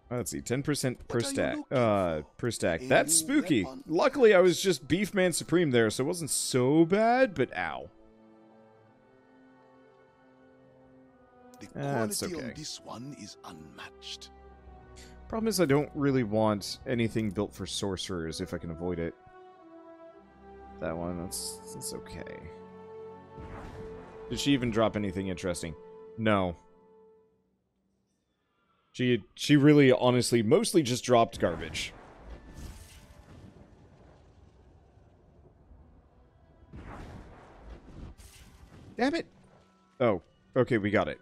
Let's see, 10% per stack. Per stack. A That's new spooky. weapon. Luckily, I was just Beefman Supreme there, so it wasn't so bad, but ow. The That's quality okay. on this one is unmatched. Problem is, I don't really want anything built for sorcerers if I can avoid it. That one, that's okay. Did she even drop anything interesting? No. She really, honestly, mostly just dropped garbage. Damn it! Oh, okay, we got it.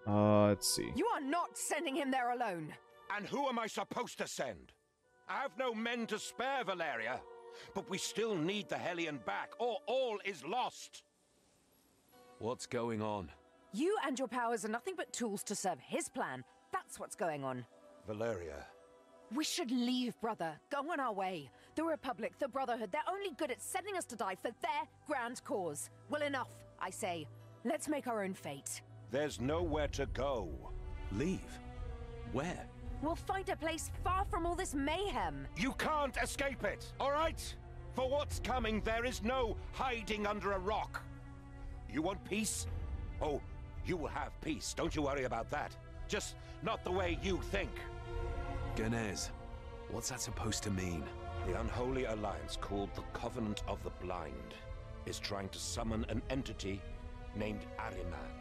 Let's see. You are not sending him there alone. And who am I supposed to send? I have no men to spare, Valeria. But we still need the Hellion back, or all is lost. What's going on? You and your powers are nothing but tools to serve his plan. That's what's going on. Valeria. We should leave, brother. Go on our way. The Republic, the Brotherhood, they're only good at sending us to die for their grand cause. Well, enough, I say. Let's make our own fate. There's nowhere to go. Leave? Where? We'll find a place far from all this mayhem. You can't escape it, all right? For what's coming, there is no hiding under a rock. You want peace? Oh, you will have peace. Don't you worry about that. Just not the way you think. Ganez, what's that supposed to mean? The unholy alliance called the Covenant of the Blind is trying to summon an entity named Ahriman,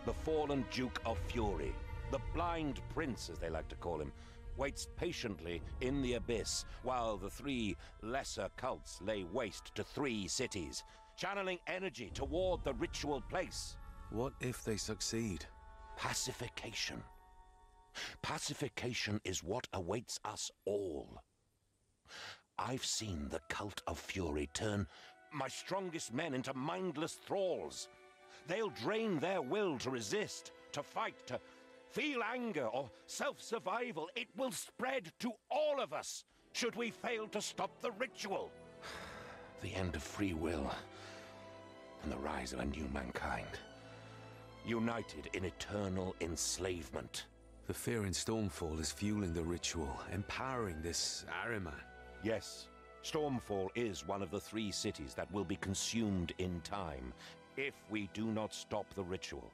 the fallen Duke of Fury. The Blind Prince, as they like to call him, waits patiently in the abyss while the three lesser cults lay waste to 3 cities, channeling energy toward the ritual place. What if they succeed? Pacification. Pacification is what awaits us all. I've seen the Cult of Fury turn my strongest men into mindless thralls. They'll drain their will to resist, to fight, to feel anger or self-survival. It will spread to all of us should we fail to stop the ritual. The end of free will and the rise of a new mankind, united in eternal enslavement. The fear in Stormfall is fueling the ritual, empowering this Ahriman. Yes, Stormfall is one of the 3 cities that will be consumed in time if we do not stop the ritual.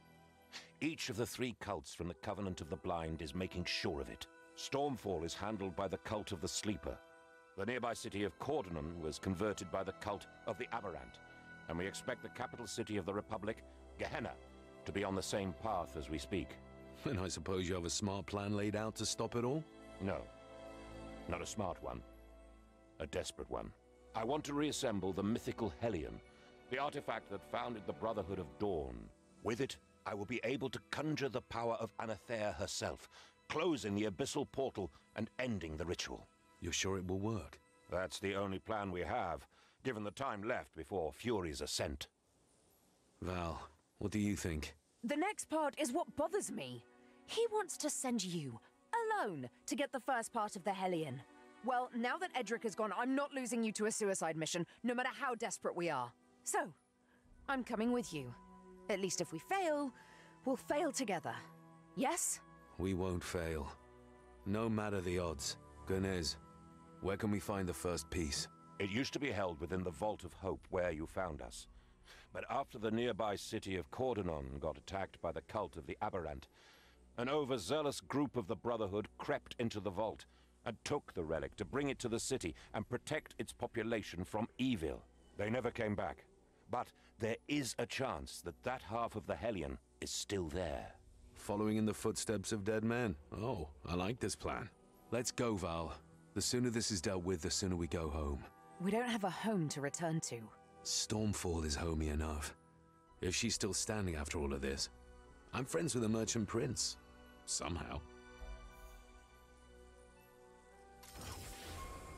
Each of the 3 cults from the Covenant of the Blind is making sure of it. Stormfall is handled by the Cult of the Sleeper. The nearby city of Cordonon was converted by the Cult of the Aberrant, and we expect the capital city of the Republic, Gehenna, to be on the same path as we speak. And I suppose you have a smart plan laid out to stop it all? No, not a smart one. A desperate one. I want to reassemble the mythical Hellion, the artifact that founded the Brotherhood of Dawn. With it, I will be able to conjure the power of Anathea herself, closing the abyssal portal and ending the ritual. You're sure it will work? That's the only plan we have, given the time left before Fury's ascent. Val, what do you think? The next part is what bothers me. He wants to send you, alone, to get the first part of the Hellion. Well, now that Edric is gone, I'm not losing you to a suicide mission, no matter how desperate we are. So, I'm coming with you. At least if we fail, we'll fail together. Yes? We won't fail. No matter the odds. Ganez, where can we find the first piece? It used to be held within the Vault of Hope where you found us. But after the nearby city of Cordonon got attacked by the Cult of the Aberrant, an overzealous group of the Brotherhood crept into the vault and took the relic to bring it to the city and protect its population from evil. They never came back. But there is a chance that that half of the Hellion is still there. Following in the footsteps of dead men. Oh, I like this plan. Let's go, Val. The sooner this is dealt with, the sooner we go home. We don't have a home to return to. Stormfall is homey enough. If she's still standing after all of this. I'm friends with the Merchant Prince. Somehow.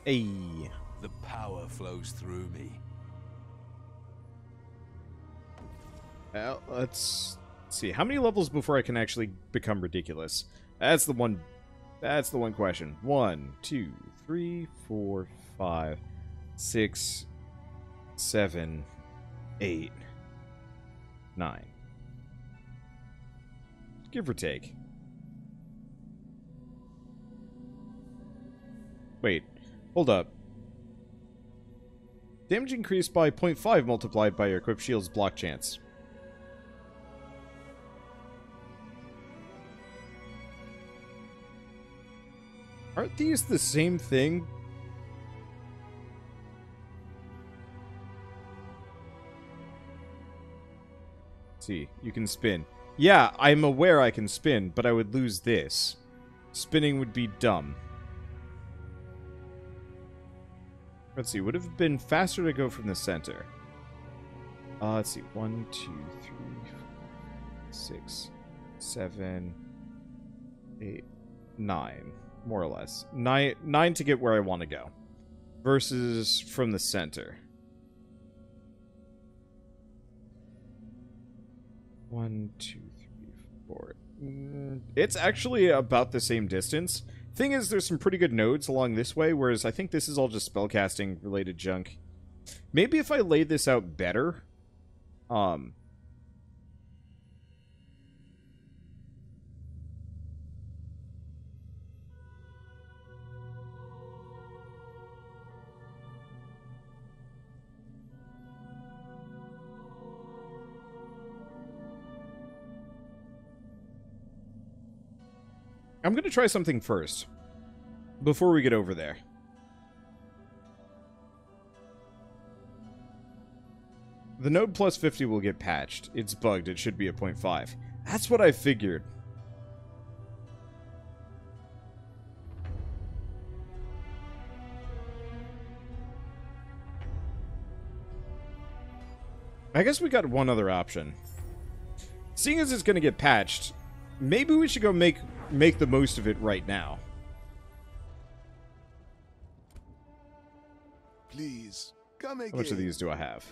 Hey. The power flows through me. Well, let's see. How many levels before I can actually become ridiculous? That's the one question. 1, 2, 3, 4, 5, 6, 7, 8, 9. Give or take. Wait. Hold up. Damage increased by 0.5 multiplied by your equipped shield's block chance. Aren't these the same thing? Let's see, you can spin. Yeah, I'm aware I can spin, but I would lose this. Spinning would be dumb. Let's see, would have been faster to go from the center. Let's see, 1, 2, 3, 4, 6, 7, 8, 9. More or less. 9 to get where I want to go. Versus from the center. 1, 2, 3, 4. It's actually about the same distance. Thing is, there's some pretty good nodes along this way, whereas I think this is all just spellcasting related junk. Maybe if I laid this out better. I'm going to try something first, before we get over there. The node plus 50 will get patched. It's bugged. It should be a 0.5. That's what I figured. I guess we got one other option. Seeing as it's going to get patched, maybe we should go make the most of it right now. Please, come again. How much of these do I have?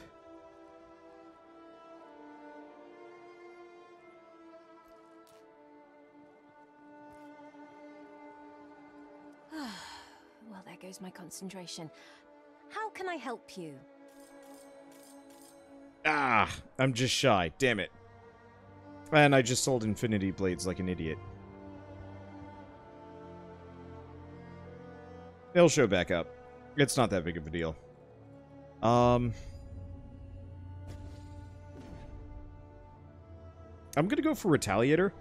Well, there goes my concentration. How can I help you? Ah, I'm just shy. Damn it. And I just sold Infinity Blades like an idiot. They'll show back up. It's not that big of a deal. I'm gonna go for Retaliator.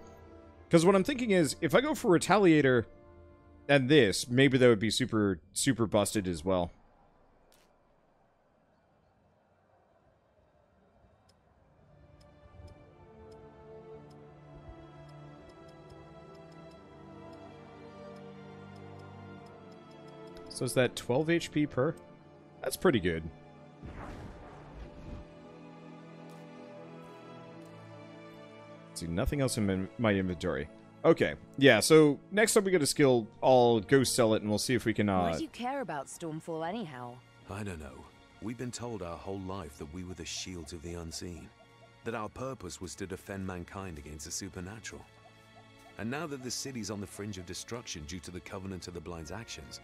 Because what I'm thinking is, if I go for Retaliator and this, maybe that would be super busted as well. So is that 12 HP per? That's pretty good. Let's see, nothing else in my inventory. Okay, yeah, so next up we get a skill. I'll go sell it and we'll see if we can, Why do you care about Stormfall anyhow? I don't know. We've been told our whole life that we were the shields of the unseen. That our purpose was to defend mankind against the supernatural. And now that the city's on the fringe of destruction due to the Covenant of the Blind's actions,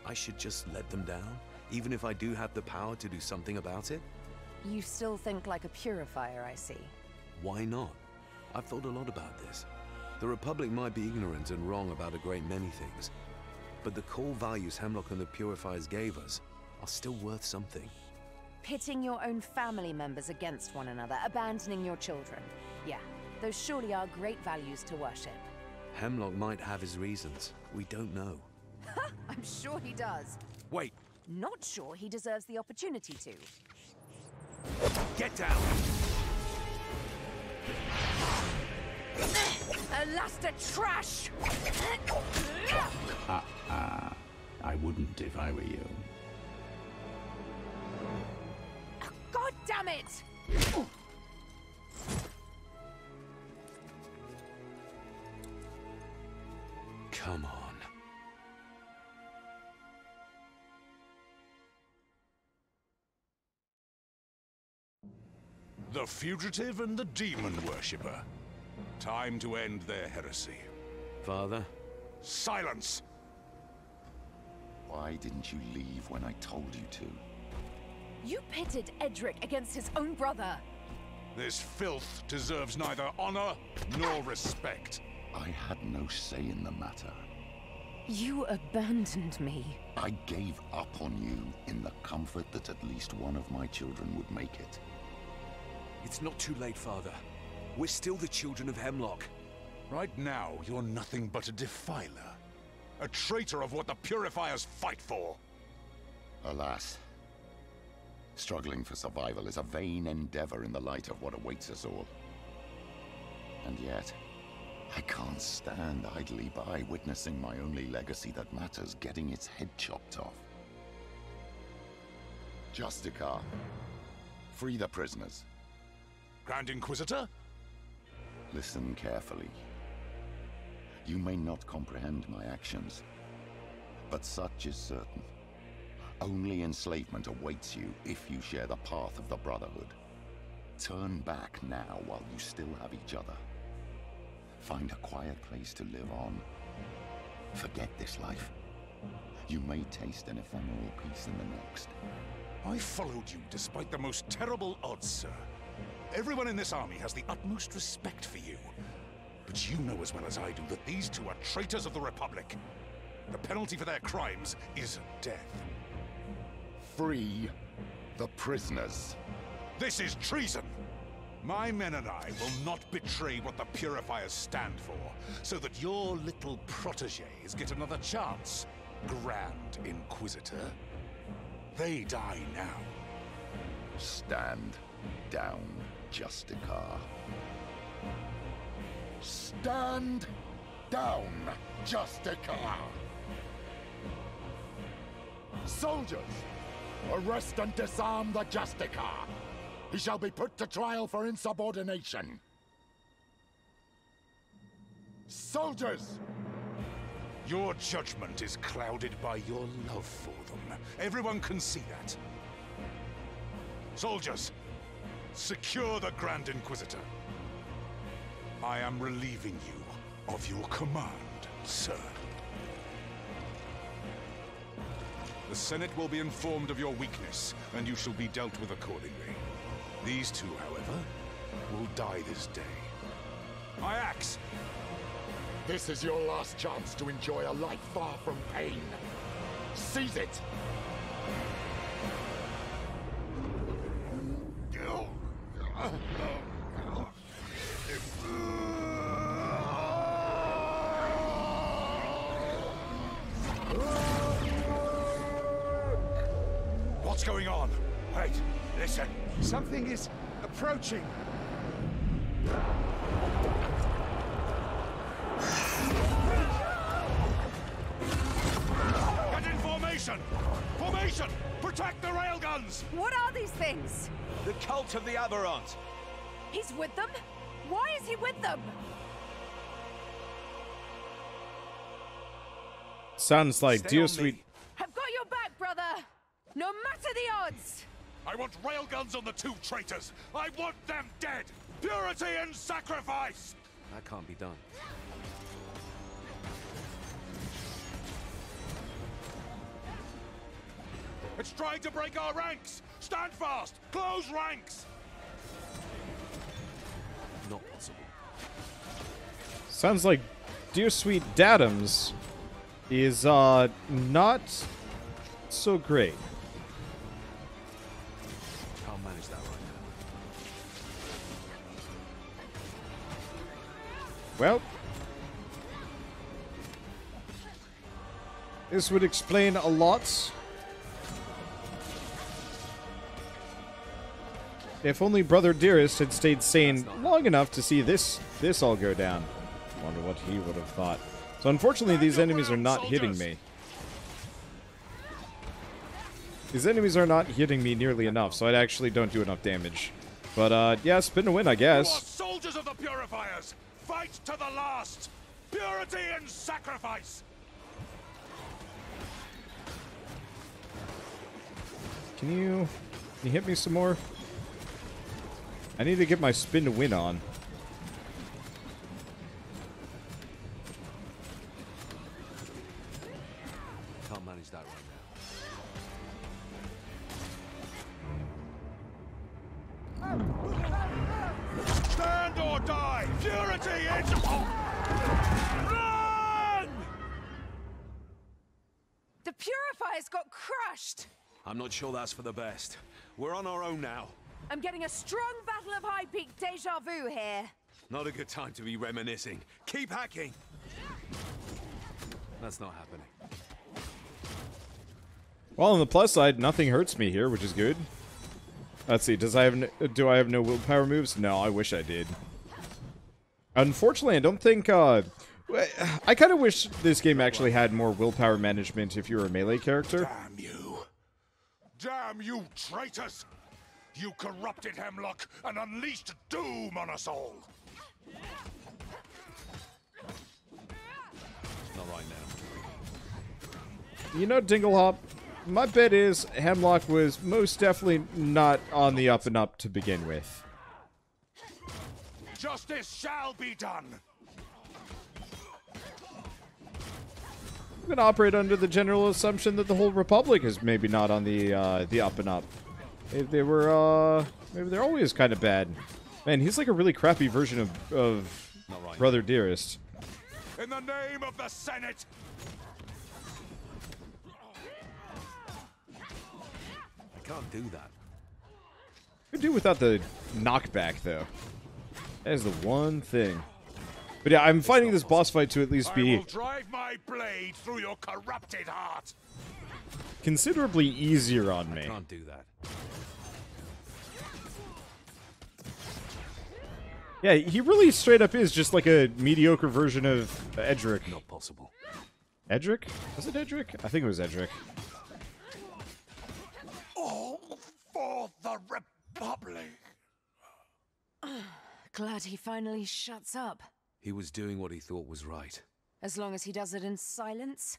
I should just let them down, even if I do have the power to do something about it? You still think like a purifier, I see. Why not? I've thought a lot about this. The Republic might be ignorant and wrong about a great many things, but the core values Heimlock and the Purifiers gave us are still worth something. Pitting your own family members against one another, abandoning your children. Yeah, those surely are great values to worship. Heimlock might have his reasons. We don't know. I'm sure he does. Wait! Not sure he deserves the opportunity to. Get down! Alaster trash! I wouldn't if I were you. God damn it! Come on. The fugitive and the demon worshipper. Time to end their heresy. Father? Silence! Why didn't you leave when I told you to? You pitted Edric against his own brother. This filth deserves neither honor nor respect. I had no say in the matter. You abandoned me. I gave up on you in the comfort that at least one of my children would make it. It's not too late, Father. We're still the children of Heimlock. Right now, you're nothing but a defiler. A traitor of what the Purifiers fight for. Alas, struggling for survival is a vain endeavor in the light of what awaits us all. And yet, I can't stand idly by witnessing my only legacy that matters getting its head chopped off. Justicar, free the prisoners. Grand Inquisitor? Listen carefully. You may not comprehend my actions, but such is certain. Only enslavement awaits you if you share the path of the Brotherhood. Turn back now while you still have each other. Find a quiet place to live on. Forget this life. You may taste an ephemeral peace in the next. I followed you despite the most terrible odds, sir. Everyone in this army has the utmost respect for you. But you know as well as I do that these two are traitors of the Republic. The penalty for their crimes is death. Free the prisoners. This is treason! My men and I will not betray what the Purifiers stand for, so that your little protégés get another chance, Grand Inquisitor. They die now. Stand down, Justicar. Stand down, Justicar! Soldiers, arrest and disarm the Justicar! He shall be put to trial for insubordination. Soldiers! Your judgment is clouded by your love for them. Everyone can see that. Soldiers, secure the Grand Inquisitor. I am relieving you of your command, sir. The Senate will be informed of your weakness, and you shall be dealt with accordingly. These two, however, will die this day. My axe! This is your last chance to enjoy a life far from pain. Seize it! What's going on? Wait, listen. Something is approaching. Get in formation! Formation! Protect the railguns! What are these things? The cult of the Aberrant. He's with them? Why is he with them? Sounds like dear sweet. I've got your back, brother. No matter the odds. I want railguns on the two traitors! I want them dead! Purity and sacrifice! That can't be done. It's trying to break our ranks! Stand fast! Close ranks! Not possible. Sounds like dear sweet Dadums is not so great. I'll manage that right now. Well, this would explain a lot. If only Brother Dearest had stayed sane long enough to see this all go down. Wonder what he would have thought. So unfortunately, these enemies are not hitting me. These enemies are not hitting me nearly enough, so I actually don't do enough damage. But, yeah, spin to win, I You are guess. soldiers of the Purifiers! Fight to the last! Purity and sacrifice! Can you hit me some more? I need to get my spin to win on. Can't manage that right now. Stand or die! Purity is... Run! The purifiers got crushed! I'm not sure that's for the best. We're on our own now. I'm getting a strong Battle of High Peak deja vu here. Not a good time to be reminiscing. Keep hacking! That's not happening. Well, on the plus side, nothing hurts me here, which is good. Let's see, do I have no willpower moves? No, I wish I did. Unfortunately, I don't think, I kind of wish this game actually had more willpower management if you're a melee character. Damn you! Damn you, traitors! You corrupted Heimlock and unleashed doom on us all! Not right now. You know, Dinglehop, my bet is Heimlock was most definitely not on the up and up to begin with. Justice shall be done! I'm gonna operate under the general assumption that the whole Republic is maybe not on the up and up. Maybe they were, maybe they're always kind of bad. Man, he's like a really crappy version of Right. Brother Dearest. In the name of the Senate! I can't do that. Could do without the knockback, though. That is the one thing. But yeah, I'm finding this boss fight to at least I be will drive my blade through your corrupted heart! considerably easier on me. Can't do that. Yeah, he really straight up is just like a mediocre version of Edric. Not possible. Edric? Was it Edric? I think it was Edric. All for the Republic! Glad he finally shuts up. He was doing what he thought was right. As long as he does it in silence,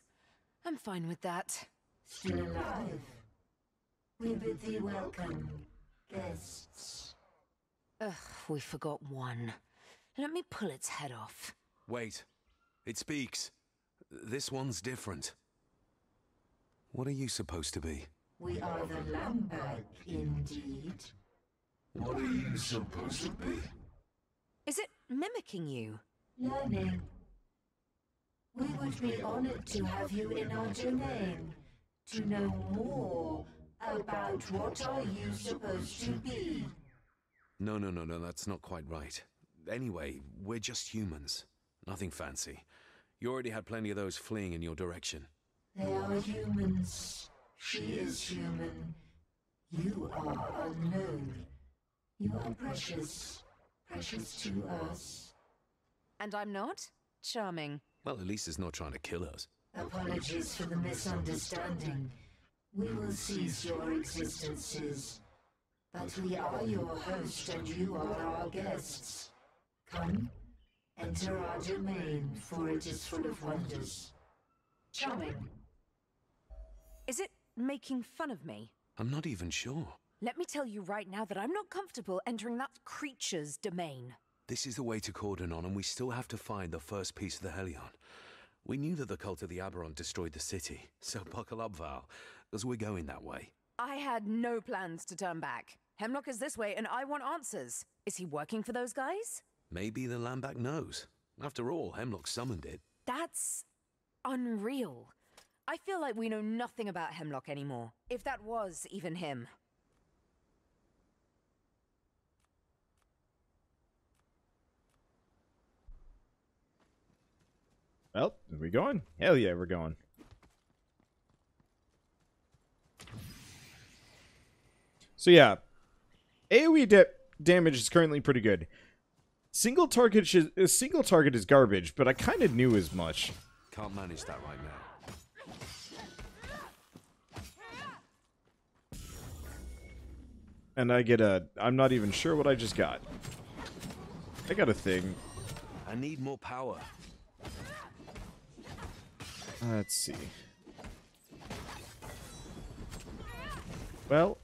I'm fine with that. Still alive. We bid thee welcome, guests. Ugh, we forgot one. Let me pull its head off. Wait. It speaks. This one's different. What are you supposed to be? We are the Lambag, indeed. What are you supposed to be? Is it mimicking you? Learning. We would be honored to have you in our domain, to know more about what are you supposed to be. No, that's not quite right. Anyway, we're just humans. Nothing fancy. You already had plenty of those fleeing in your direction. They are humans. She is human. You are unknown. You are precious. Precious to us. And I'm not? Charming. Well, at least it's not trying to kill us. Apologies for the misunderstanding. We will cease your existences. But we are your host and you are our guests. Come, enter our domain, for it is full of wonders. Charming. Is it making fun of me? I'm not even sure. Let me tell you right now that I'm not comfortable entering that creature's domain. This is the way to Cordonon, and we still have to find the first piece of the Helion. We knew that the cult of the Aberrant destroyed the city, so buckle up, Val, as we're going that way. I had no plans to turn back. Heimlock is this way, and I want answers. Is he working for those guys? Maybe the Lambak knows. After all, Heimlock summoned it. That's unreal. I feel like we know nothing about Heimlock anymore, if that was even him. Well, are we going? Hell yeah, we're going. So yeah, AoE damage is currently pretty good. Single target is garbage, but I kind of knew as much. Can't manage that right now. And I get I'm not even sure what I just got. I got a thing. I need more power. Let's see. Well.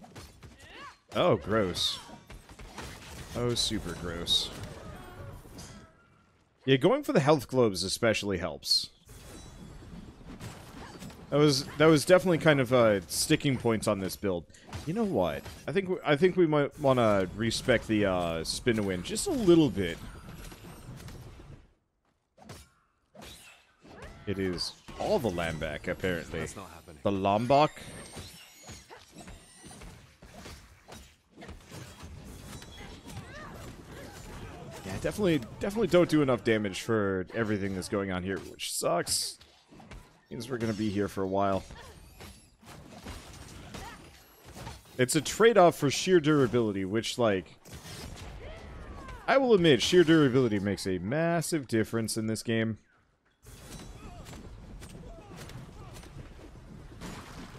Oh, gross. Oh, super gross. Yeah, going for the health globes especially helps. That was definitely kind of sticking points on this build. You know what? I think we might want to respec the spin-a-win just a little bit. It is all the Lambak, apparently. That's not happening. The Lombok. Yeah, definitely don't do enough damage for everything that's going on here, which sucks. Means we're gonna be here for a while. It's a trade-off for sheer durability, which, like, I will admit, sheer durability makes a massive difference in this game.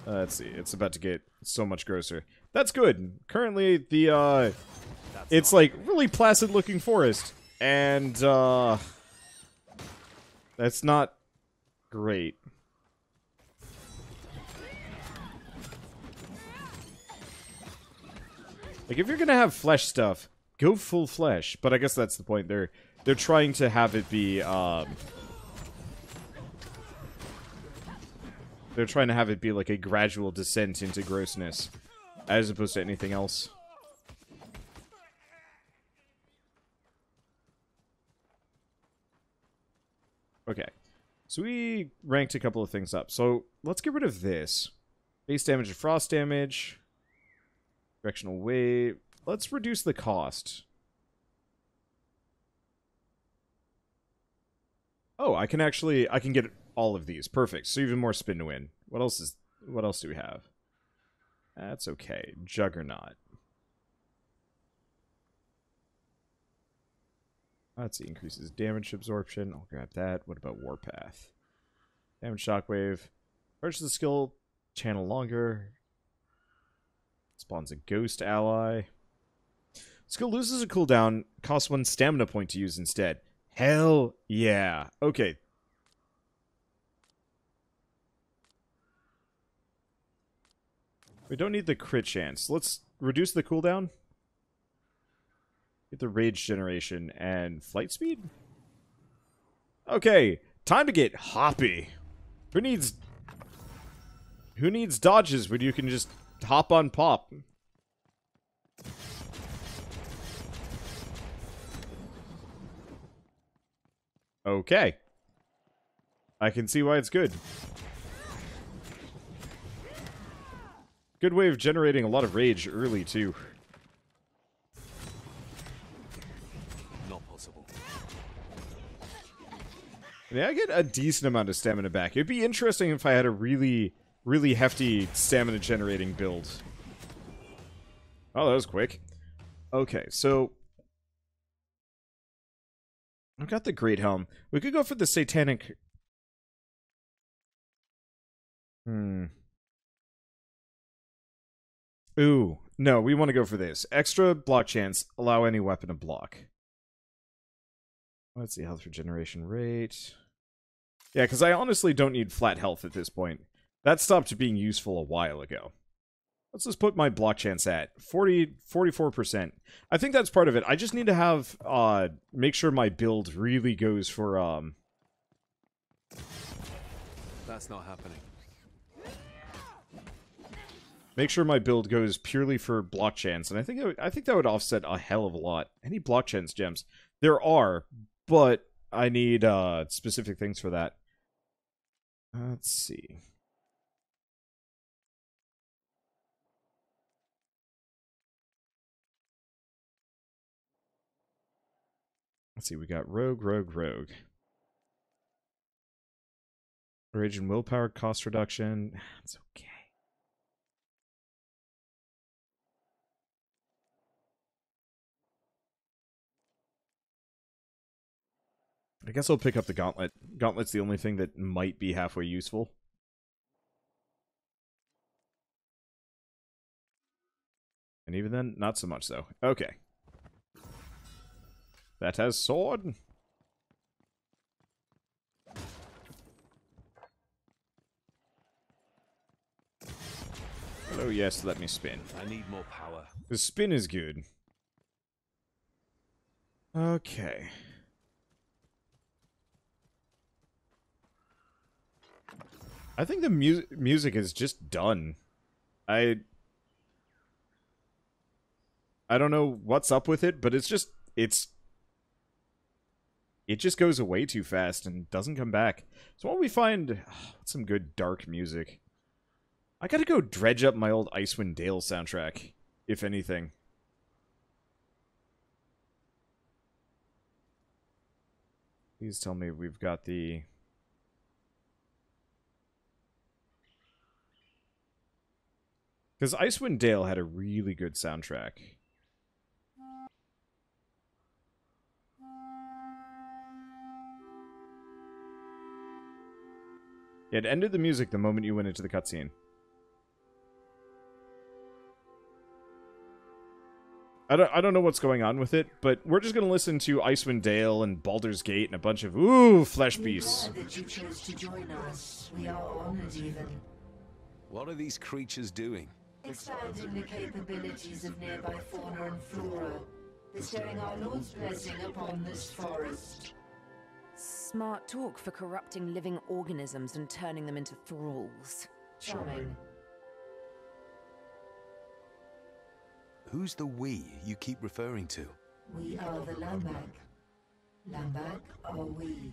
Let's see, it's about to get so much grosser. That's good. Currently, the, it's like really placid looking forest, and, that's not great. Like, if you're gonna have flesh stuff, go full flesh. But I guess that's the point. They're trying to have it be, they're trying to have it be like a gradual descent into grossness, as opposed to anything else. Okay. So we ranked a couple of things up. So let's get rid of this. Base damage and frost damage. Directional wave. Let's reduce the cost. Oh, I can get all of these. Perfect. So even more spin to win. What else do we have? That's okay. Juggernaut. Let's see. Increases damage absorption. I'll grab that. What about Warpath? Damage shockwave. Charge the skill. Channel longer. Spawns a ghost ally. Skill loses a cooldown. Costs 1 stamina point to use instead. Hell yeah. Okay. We don't need the crit chance. Let's reduce the cooldown. Get the rage generation and flight speed. Okay. Time to get hoppy. Who needs dodges when you can just hop on pop? Okay. I can see why it's good. Good way of generating a lot of rage early, too. Not possible. Yeah, I get a decent amount of stamina back. It'd be interesting if I had a really hefty stamina generating build. Oh, that was quick. Okay, so I've got the Great Helm. We could go for the Satanic. Ooh, no, we want to go for this. Extra block chance, allow any weapon to block. Let's see, health regeneration rate. Yeah, because I honestly don't need flat health at this point. That stopped being useful a while ago. Let's just put my block chance at 44%. I think that's part of it. I just need to have, make sure my build really goes for, That's not happening. Make sure my build goes purely for block chance, and I think that would offset a hell of a lot. Any block chance gems? There are, but I need, specific things for that. Let's see. Let's see, we got Rogue. Rage and willpower cost reduction. It's okay. I guess I'll pick up the Gauntlet. Gauntlet's the only thing that might be halfway useful. And even then, not so much so. Okay. That has sword. Hello, yes, let me spin. I need more power. The spin is good. Okay. I think the music is just done. I don't know what's up with it, but it just goes away too fast and doesn't come back. So why don't we find some good dark music? I gotta go dredge up my old Icewind Dale soundtrack, if anything. Please tell me we've got the... Because Icewind Dale had a really good soundtrack. It ended the music the moment you went into the cutscene. I don't know what's going on with it, but we're just going to listen to Icewind Dale and Baldur's Gate and a bunch of, ooh, flesh beasts. We're glad that you chose to join us. We are honored even. What are these creatures doing? Expanding the capabilities of nearby fauna and flora, bestowing our Lord's blessing upon this forest. Smart talk for corrupting living organisms and turning them into thralls. Charming. Who's the we you keep referring to? We are the Lambak. Lambak are we.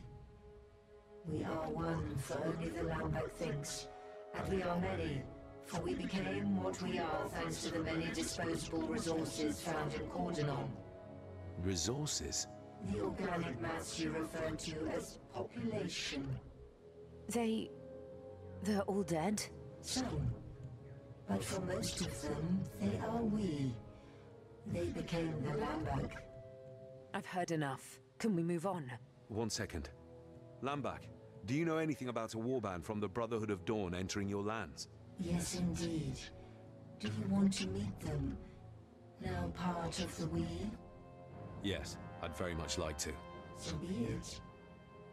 We are one, for only the Lambak thinks. And we are many, for we became what we are thanks to the many disposable resources found in Cordonon. Resources? The organic mass you referred to as population. They're all dead? Some. But for most of them, they are we. They became the Lambak. I've heard enough. Can we move on? 1 second. Lambak, do you know anything about a warband from the Brotherhood of Dawn entering your lands? Yes, indeed. Do you want to meet them? Now part of the we? Yes, I'd very much like to. So be it.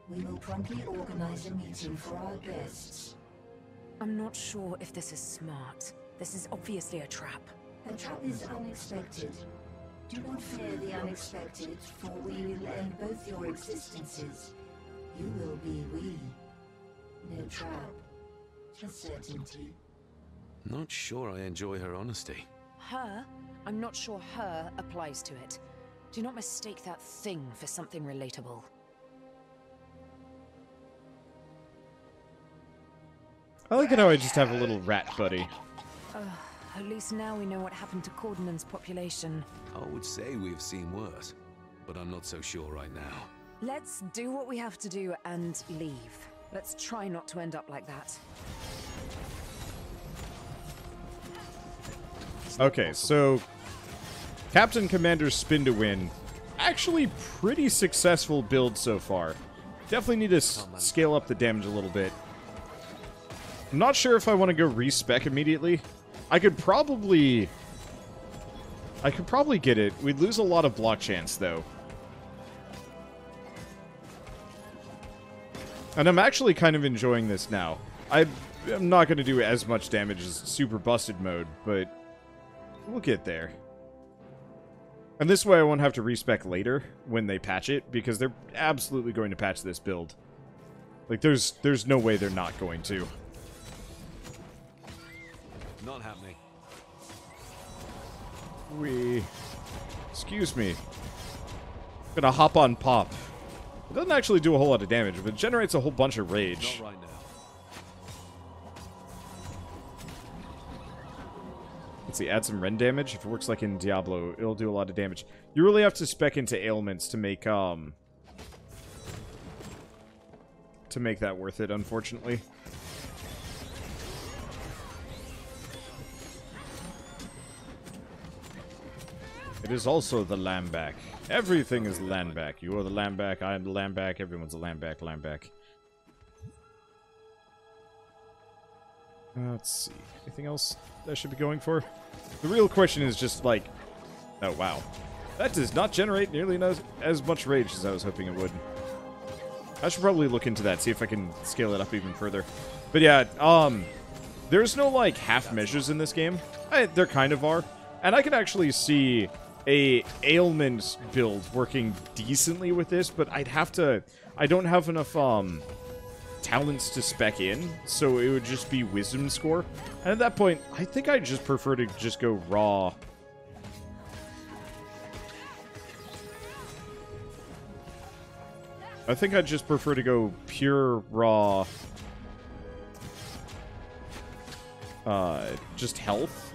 We will promptly organize a meeting for our guests. I'm not sure if this is smart. This is obviously a trap. A trap is unexpected. Do not fear the unexpected, for we will end both your existences. You will be we. No trap. Just certainty. Not sure I enjoy her honesty. Her? I'm not sure her applies to it. Do not mistake that thing for something relatable. I like it how I just have a little rat buddy. At least now we know what happened to Cordonan's population. I would say we've seen worse, but I'm not so sure right now. Let's do what we have to do and leave. Let's try not to end up like that. Okay, so Captain Commander Spin to Win. Actually pretty successful build so far. Definitely need to scale up the damage a little bit. I'm not sure if I want to go respec immediately. I could probably get it. We'd lose a lot of block chance, though. And I'm actually kind of enjoying this now. I'm not going to do as much damage as Super Busted mode, but we'll get there. And this way I won't have to respec later when they patch it, because they're absolutely going to patch this build. Like, there's no way they're not going to. Not happening. Excuse me. Gonna hop on pop. It doesn't actually do a whole lot of damage, but it generates a whole bunch of rage. Not right now. Let's see, add some rend damage. If it works like in Diablo, it'll do a lot of damage. You really have to spec into ailments to make that worth it, unfortunately. It is also the Lambak. Everything is Lambak. You are the Lambak, I am the Lambak, everyone's a Lambak, Lambak. Let's see. Anything else I should be going for? The real question is just like... Oh, wow. That does not generate nearly as much rage as I was hoping it would. I should probably look into that, see if I can scale it up even further. But yeah, there's no, like, half measures in this game. There kind of are. And I can actually see a ailment build working decently with this, but I don't have enough talents to spec in, so it would just be wisdom score. And at that point, I think I'd just prefer to just go raw. I think I'd just prefer to go pure raw just health.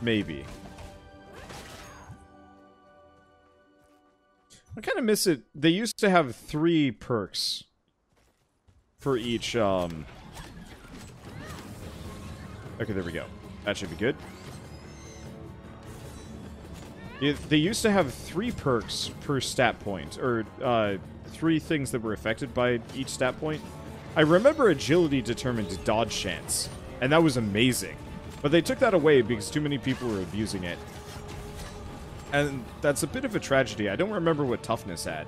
Maybe. I kind of miss it. They used to have 3 perks for each, Okay, there we go. That should be good. They used to have 3 perks per stat point, or 3 things that were affected by each stat point. I remember agility determined dodge chance, and that was amazing. But they took that away because too many people were abusing it. And that's a bit of a tragedy. I don't remember what toughness had.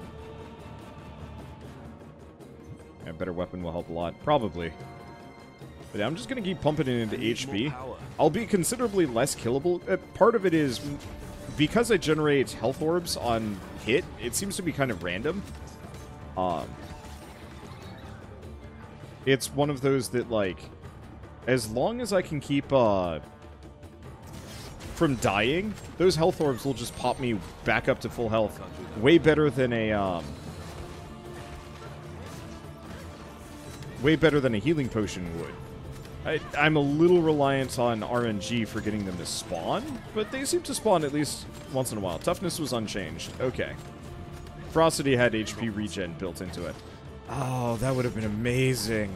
A better weapon will help a lot. Probably. But yeah, I'm just going to keep pumping it into HP. I'll be considerably less killable. Part of it is, because I generate health orbs on hit, it seems to be kind of random. It's one of those that, like, as long as I can keep, from dying, those health orbs will just pop me back up to full health. Way better than a, way better than a healing potion would. I'm a little reliant on RNG for getting them to spawn, but they seem to spawn at least once in a while. Toughness was unchanged. Okay. Ferocity had HP regen built into it. Oh, that would have been amazing.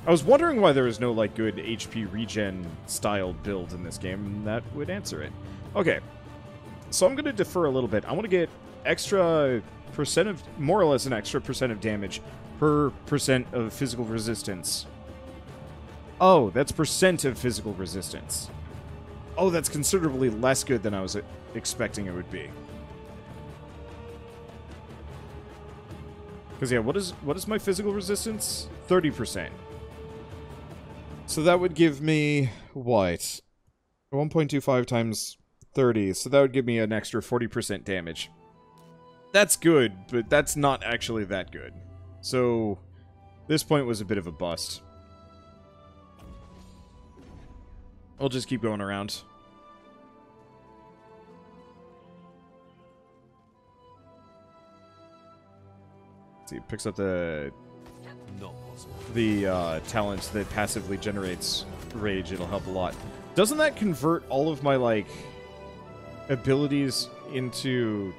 I was wondering why there was no, like, good HP regen style build in this game, and that would answer it. Okay. So I'm going to defer a little bit. I want to get extra percent of, more or less an extra percent of damage per percent of physical resistance. Oh, that's percent of physical resistance. Oh, that's considerably less good than I was expecting it would be. Because, yeah, what is my physical resistance? 30%. So that would give me, what? 1.25 times 30, so that would give me an extra 40% damage. That's good, but that's not actually that good. So, this point was a bit of a bust. I'll just keep going around. Let's see, it picks up the talent that passively generates rage. It'll help a lot. Doesn't that convert all of my, like, abilities into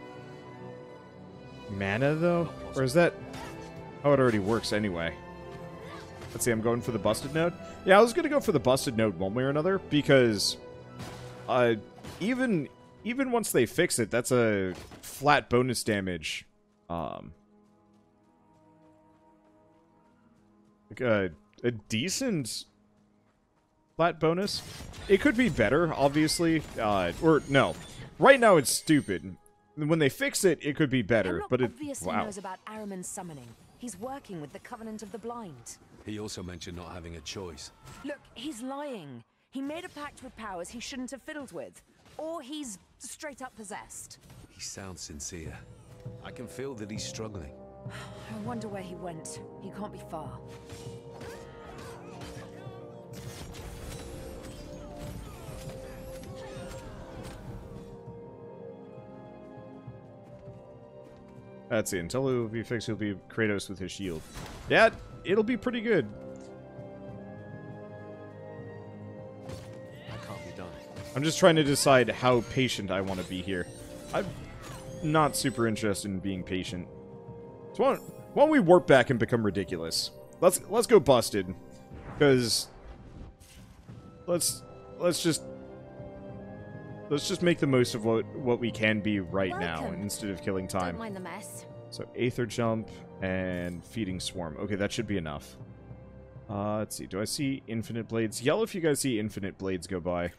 mana, though? Or is that how it already works anyway? Let's see, I'm going for the busted node. Yeah, I was going to go for the busted node one way or another, because even once they fix it, that's a flat bonus damage. Like a decent flat bonus. It could be better, obviously. Or, no. Right now, it's stupid. When they fix it, it could be better, Heimlock but it... obviously Wow. knows about Ahriman's summoning. He's working with the Covenant of the Blind. He also mentioned not having a choice. Look, he's lying. He made a pact with powers he shouldn't have fiddled with. Or he's straight up possessed. He sounds sincere. I can feel that he's struggling. I wonder where he went. He can't be far. That's it. Until it will be fixed, he'll be Kratos with his shield. Yeah, it'll be pretty good. That can't be done. I'm just trying to decide how patient I want to be here. I'm not super interested in being patient. So why don't we warp back and become ridiculous? Let's go busted, because let's just make the most of what we can be right now instead of killing time. Don't mind the mess. So Aether Jump and Feeding Swarm. Okay, that should be enough. Let's see. Do I see Infinite Blades? Yell if you guys see Infinite Blades go by.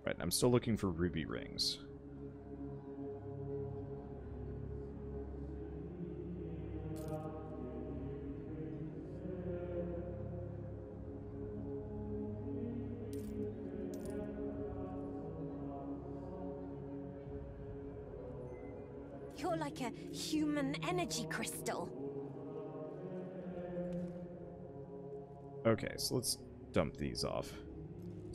Right, I'm still looking for Ruby Rings. You're like a human energy crystal. Okay, so let's dump these off.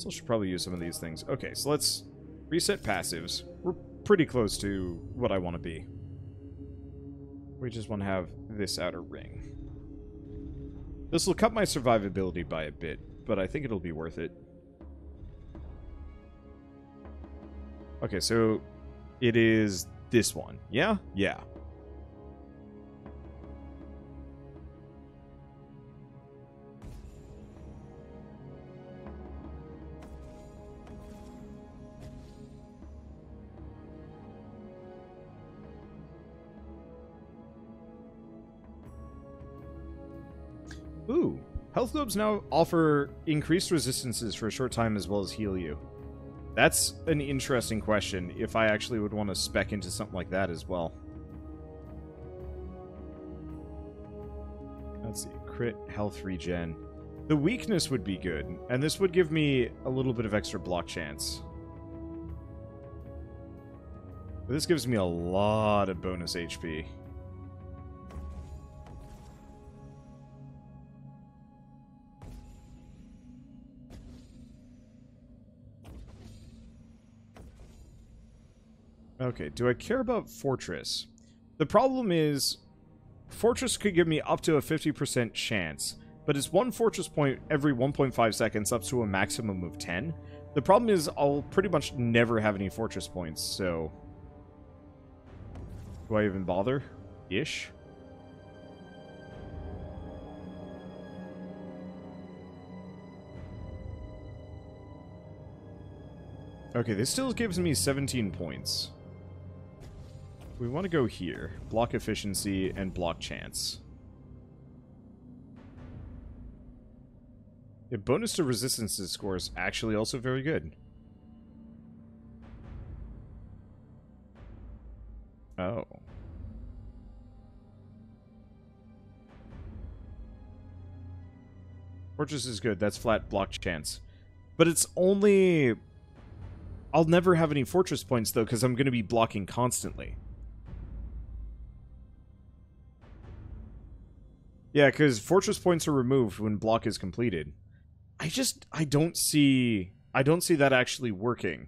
Still should probably use some of these things. Okay, so let's reset passives. We're pretty close to what I want to be. We just want to have this outer ring. This will cut my survivability by a bit, but I think it'll be worth it. Okay, so it is this one. Yeah? Yeah. Ooh, health globes now offer increased resistances for a short time as well as heal you. That's an interesting question, if I actually would want to spec into something like that as well. Let's see, crit, health regen. The weakness would be good, and this would give me a little bit of extra block chance. But this gives me a lot of bonus HP. Okay, do I care about Fortress? The problem is, Fortress could give me up to a 50% chance, but it's one Fortress point every 1.5 seconds up to a maximum of 10. The problem is, I'll pretty much never have any Fortress points, so... do I even bother? Ish? Okay, this still gives me 17 points. We want to go here. Block efficiency and block chance. The bonus to resistance score is actually also very good. Oh. Fortress is good. That's flat block chance. But it's only... I'll never have any Fortress points, though, because I'm going to be blocking constantly. Yeah, because Fortress points are removed when block is completed. I don't see that actually working.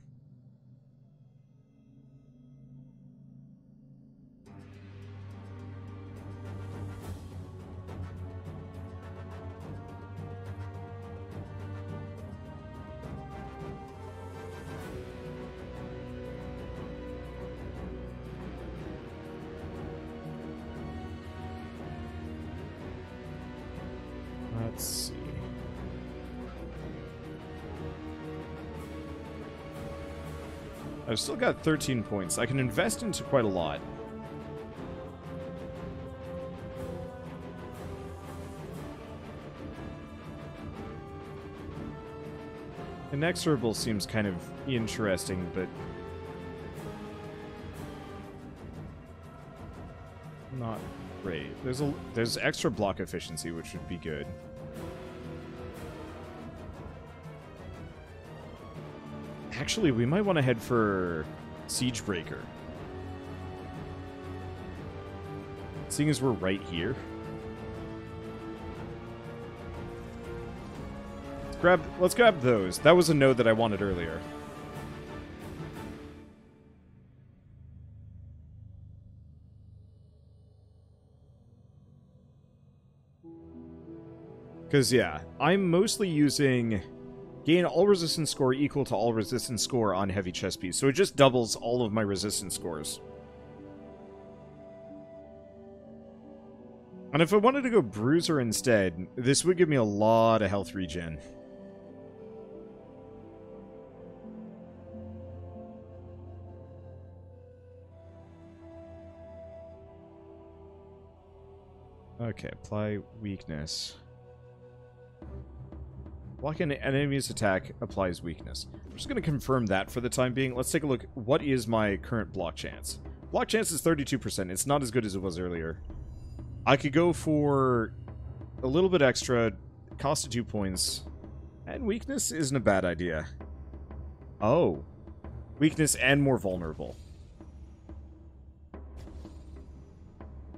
Let's see. I've still got 13 points. I can invest into quite a lot. Inexorable seems kind of interesting, but not great. There's extra block efficiency, which would be good. Actually, we might want to head for Siegebreaker. Seeing as we're right here. Let's grab those. That was a node that I wanted earlier. Because, yeah, I'm mostly using gain all resistance score equal to all resistance score on heavy chest piece. So it just doubles all of my resistance scores. And if I wanted to go Bruiser instead, this would give me a lot of health regen. Okay, apply weakness. Block an enemy's attack applies weakness. I'm just going to confirm that for the time being. Let's take a look. What is my current block chance? Block chance is 32%. It's not as good as it was earlier. I could go for a little bit extra, cost of 2 points, and weakness isn't a bad idea. Oh. Weakness and more vulnerable.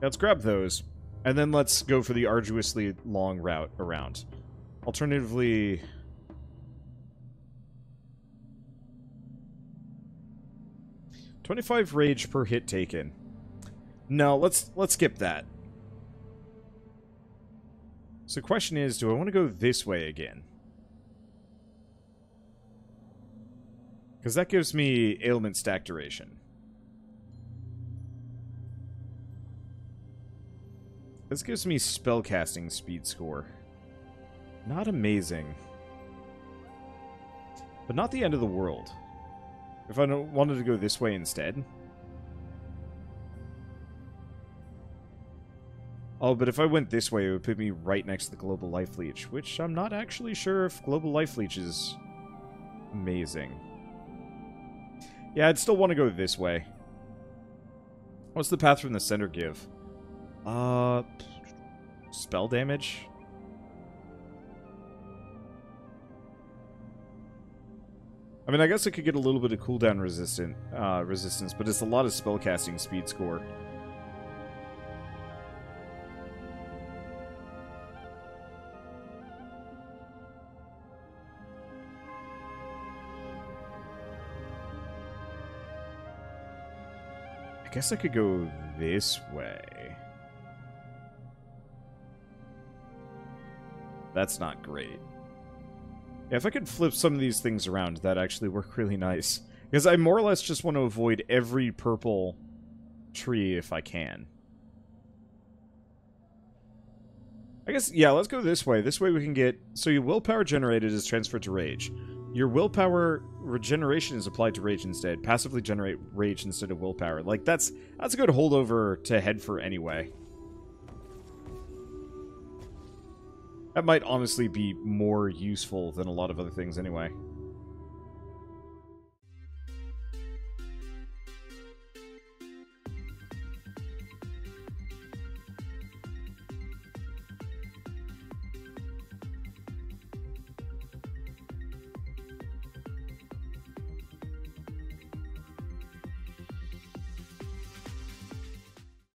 Let's grab those, and then let's go for the arduously long route around. Alternatively, 25 rage per hit taken. No, let's skip that. So the question is, do I want to go this way again? Because that gives me ailment stack duration. This gives me spellcasting speed score. Not amazing. But not the end of the world. If I wanted to go this way instead. Oh, but if I went this way, it would put me right next to the Global Life Leech, which I'm not actually sure if Global Life Leech is amazing. Yeah, I'd still want to go this way. What's the path from the center give? Spell damage? I mean, I guess I could get a little bit of cooldown resistance, but it's a lot of spellcasting speed score. I guess I could go this way. That's not great. Yeah, if I could flip some of these things around, that'd actually work really nice. Because I more or less just want to avoid every purple tree if I can. I guess, yeah, let's go this way. This way we can get... So your willpower generated is transferred to rage. Your willpower regeneration is applied to rage instead. Passively generate rage instead of willpower. Like, that's a good holdover to head for anyway. That might honestly be more useful than a lot of other things anyway.